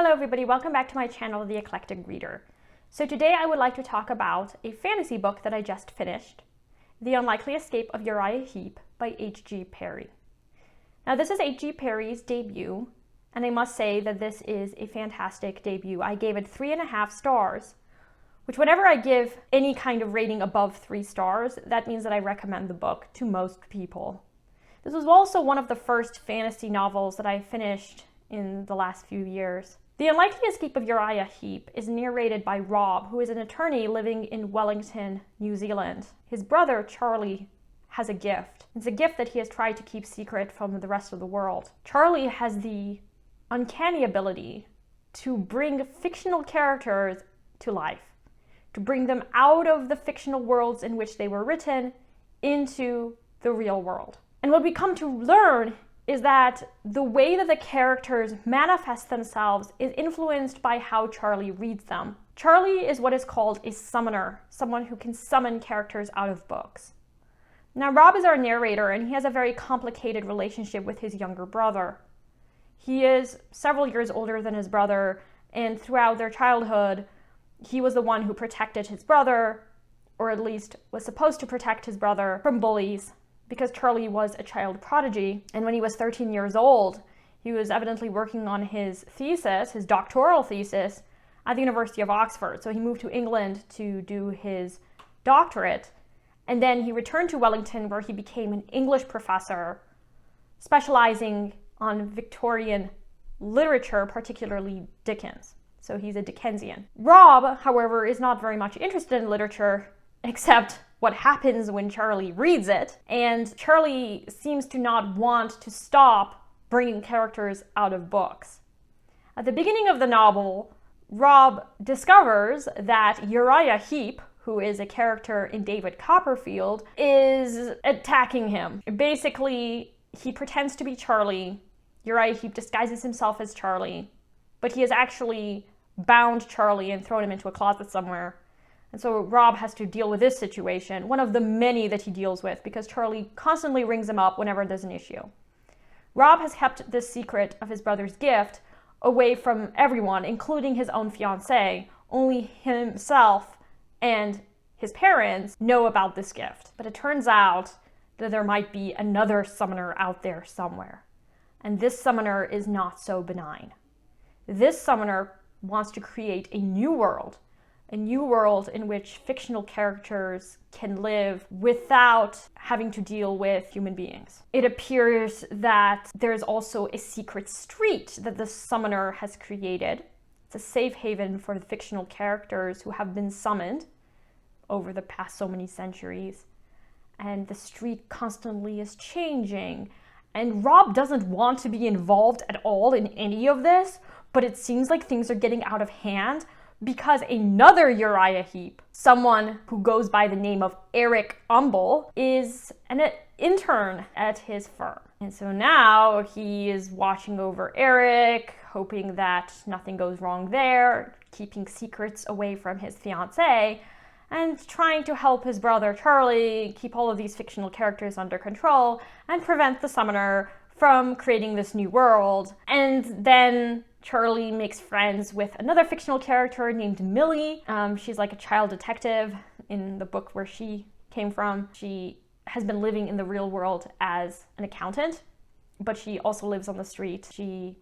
Hello everybody, welcome back to my channel, The Eclectic Reader. So today I would like to talk about a fantasy book that I just finished, The Unlikely Escape of Uriah Heep by H.G. Parry. Now this is H.G. Parry's debut, and I must say that this is a fantastic debut. I gave it 3.5 stars, which whenever I give any kind of rating above 3 stars, that means that I recommend the book to most people. This was also one of the first fantasy novels that I finished in the last few years. The Unlikely Escape of Uriah Heep is narrated by Rob, who is an attorney living in Wellington, New Zealand. His brother, Charley, has a gift. It's a gift that he has tried to keep secret from the rest of the world. Charley has the uncanny ability to bring fictional characters to life, to bring them out of the fictional worlds in which they were written into the real world. And what we come to learn is that the way that the characters manifest themselves is influenced by how Charley reads them. Charley is what is called a summoner, someone who can summon characters out of books. Now, Rob is our narrator, and he has a very complicated relationship with his younger brother. He is several years older than his brother, and throughout their childhood, he was the one who protected his brother, or at least was supposed to protect his brother from bullies, because Charley was a child prodigy, and when he was 13 years old, he was evidently working on his thesis, his doctoral thesis, at the University of Oxford. So he moved to England to do his doctorate, and then he returned to Wellington, where he became an English professor, specializing on Victorian literature, particularly Dickens. So he's a Dickensian. Rob, however, is not very much interested in literature, except what happens when Charley reads it, and Charley seems to not want to stop bringing characters out of books. At the beginning of the novel, Rob discovers that Uriah Heep, who is a character in David Copperfield, is attacking him. Basically, he pretends to be Charley. Uriah Heep disguises himself as Charley, but he has actually bound Charley and thrown him into a closet somewhere. And so Rob has to deal with this situation, one of the many that he deals with, because Charley constantly rings him up whenever there's an issue. Rob has kept this secret of his brother's gift away from everyone, including his own fiancée. Only himself and his parents know about this gift. But it turns out that there might be another summoner out there somewhere. And this summoner is not so benign. This summoner wants to create a new world in which fictional characters can live without having to deal with human beings. It appears that there's also a secret street that the summoner has created. It's a safe haven for the fictional characters who have been summoned over the past so many centuries. And the street constantly is changing. And Rob doesn't want to be involved at all in any of this, but it seems like things are getting out of hand because another Uriah Heep, someone who goes by the name of Eric Umble, is an intern at his firm. And so now he is watching over Eric, hoping that nothing goes wrong there, keeping secrets away from his fiancée, and trying to help his brother Charley keep all of these fictional characters under control and prevent the summoner from creating this new world. And then Charley makes friends with another fictional character named Millie. She's like a child detective in the book where she came from. She has been living in the real world as an accountant, but she also lives on the street. She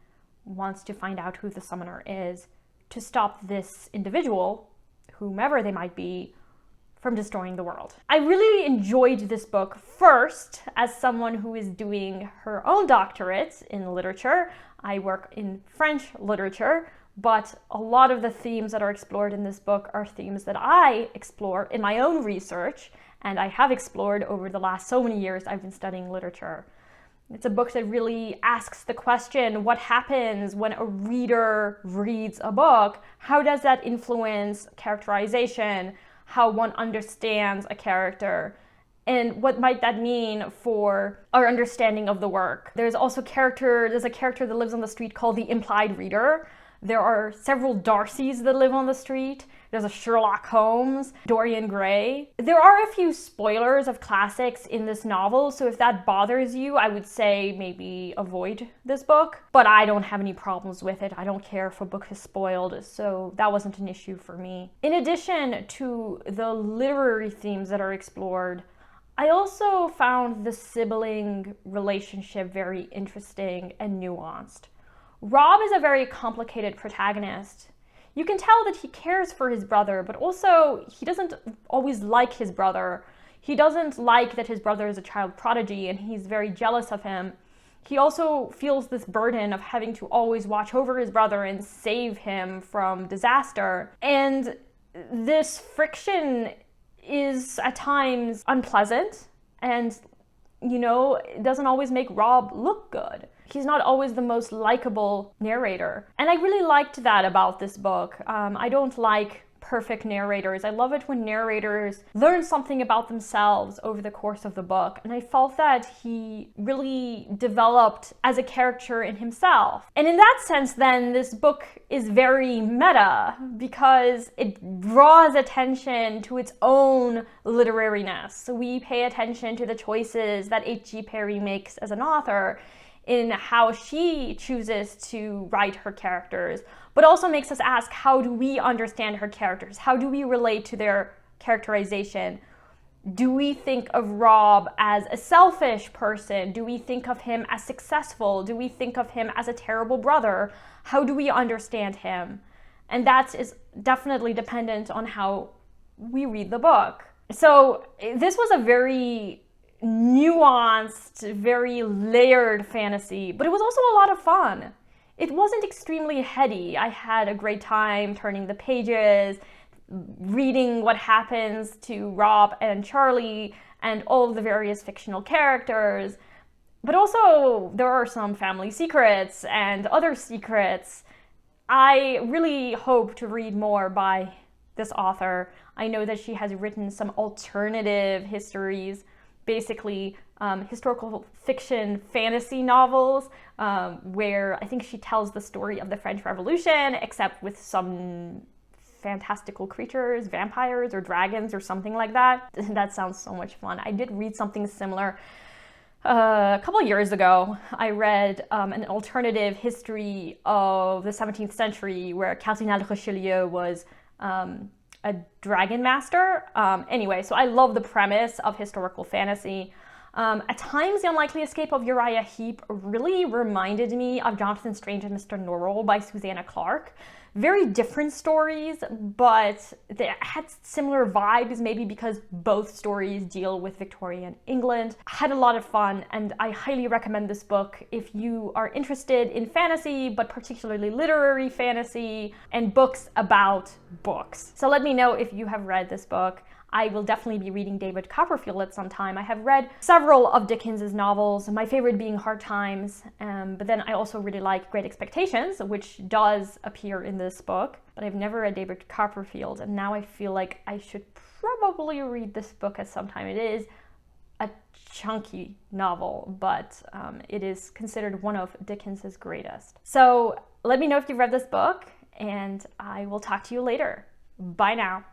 wants to find out who the summoner is to stop this individual, whomever they might be, from destroying the world. I really enjoyed this book, first, as someone who is doing her own doctorate in literature. I work in French literature, but a lot of the themes that are explored in this book are themes that I explore in my own research, and I have explored over the last so many years I've been studying literature. It's a book that really asks the question, what happens when a reader reads a book? How does that influence characterization? How one understands a character, and what might that mean for our understanding of the work. There's a character that lives on the street called the implied reader, There are several Darcys that live on the street. There's a Sherlock Holmes, Dorian Gray. There are a few spoilers of classics in this novel, so if that bothers you, I would say maybe avoid this book. But I don't have any problems with it. I don't care if a book is spoiled, so that wasn't an issue for me. In addition to the literary themes that are explored, I also found the sibling relationship very interesting and nuanced. Rob is a very complicated protagonist. You can tell that he cares for his brother, but also he doesn't always like his brother. He doesn't like that his brother is a child prodigy and he's very jealous of him. He also feels this burden of having to always watch over his brother and save him from disaster. And this friction is at times unpleasant and, it doesn't always make Rob look good. He's not always the most likable narrator. And I really liked that about this book. I don't like perfect narrators. I love it when narrators learn something about themselves over the course of the book. And I felt that he really developed as a character in himself. And in that sense, then, this book is very meta because it draws attention to its own literariness. So we pay attention to the choices that H.G. Parry makes as an author in how she chooses to write her characters, but also makes us ask, how do we understand her characters? How do we relate to their characterization? Do we think of Rob as a selfish person? Do we think of him as successful? Do we think of him as a terrible brother? How do we understand him? And that is definitely dependent on how we read the book. So this was a very nuanced, very layered fantasy, but it was also a lot of fun. It wasn't extremely heady. I had a great time turning the pages, reading what happens to Rob and Charley and all of the various fictional characters. But also there are some family secrets and other secrets. I really hope to read more by this author. I know that she has written some alternative histories, basically historical fiction fantasy novels, where I think she tells the story of the French Revolution, except with some fantastical creatures, vampires or dragons or something like that. That sounds so much fun. I did read something similar a couple years ago. I read an alternative history of the 17th century where Cardinal Richelieu was a dragon master. Anyway, so I love the premise of historical fantasy. At times, The Unlikely Escape of Uriah Heep really reminded me of Jonathan Strange and Mr. Norrell by Susanna Clarke. Very different stories, but they had similar vibes, maybe because both stories deal with Victorian England. I had a lot of fun, and I highly recommend this book if you are interested in fantasy, but particularly literary fantasy and books about books. So let me know if you have read this book. I will definitely be reading David Copperfield at some time. I have read several of Dickens's novels, my favorite being Hard Times, but then I also really like Great Expectations, which does appear in this book, but I've never read David Copperfield, and now I feel like I should probably read this book at some time. It is a chunky novel, but it is considered one of Dickens's greatest. So let me know if you've read this book, and I will talk to you later. Bye now.